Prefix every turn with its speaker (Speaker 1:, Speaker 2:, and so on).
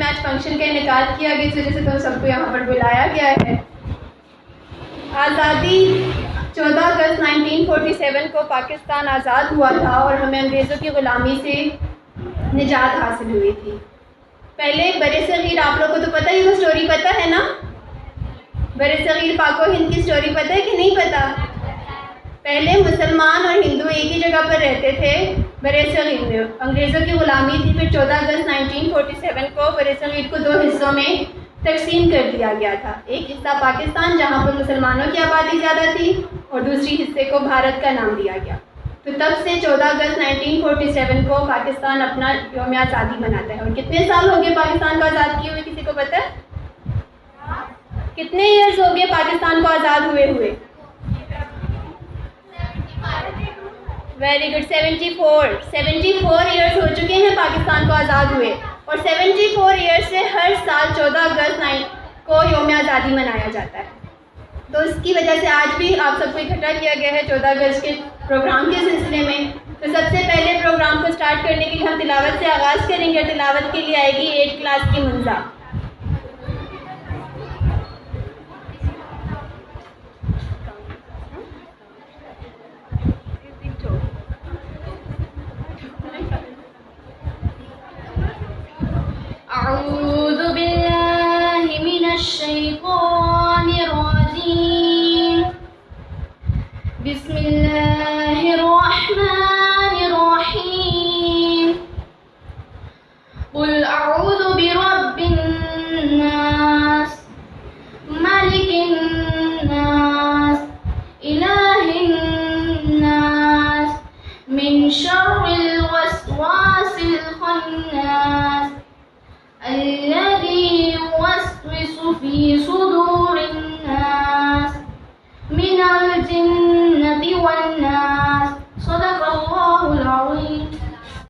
Speaker 1: आज फंक्शन का इनेकाद किया गया, इस वजह से तुम सबको यहाँ पर बुलाया गया है। आज़ादी 14 अगस्त 1947 को पाकिस्तान आज़ाद हुआ था और हमें अंग्रेज़ों की ग़ुलामी से निजात हासिल हुई थी। पहले बरसगीर, आप लोगों को तो पता ही, वो स्टोरी पता है ना, बरसगीर पाको हिंद की स्टोरी पता है कि नहीं पता? पहले मुसलमान और हिंदू एक ही जगह पर रहते थे बरसगीर में, अंग्रेज़ों की ग़ुलामी थी। फिर 14 अगस्त 1947 को बरसगीर को 2 हिस्सों में तकसीम कर दिया गया था। एक हिस्सा पाकिस्तान जहाँ पर मुसलमानों की आबादी ज़्यादा थी और दूसरी हिस्से को भारत का नाम दिया गया। तो तब से 14 अगस्त 1947 को पाकिस्तान अपना यौम आज़ादी मनाता है। और कितने साल हो गए पाकिस्तान को आज़ाद किए हुए, किसी को पता है? कितने ईयर्स हो गए पाकिस्तान को आज़ाद हुए हुए? वेरी गुड, 74 ईयर्स हो चुके हैं पाकिस्तान को आज़ाद हुए। और 74 ईयर्स से हर साल 14 अगस्त को यौम आज़ादी मनाया जाता है। तो इसकी वजह से आज भी आप सबको इकट्ठा किया गया है 14 अगस्त के प्रोग्राम के सिलसिले में। तो सबसे पहले प्रोग्राम को स्टार्ट करने के लिए हम तिलावत से आगाज़ करेंगे। तिलावत के लिए आएगी 8th क्लास की मुंजा।
Speaker 2: अऊज़ु बिल्लाहि मिनश शैतानिर रजीम। बिस्मिल्लाहिर रहमानिर रहीम। कुल अऊज़ु बिरब्बिन नास, मालिकिन नास, इलाहिन नास, मिन शर्रिल वस्वासिल खन्नास, الذي يوسوس في صدور الناس من الجنة والناس।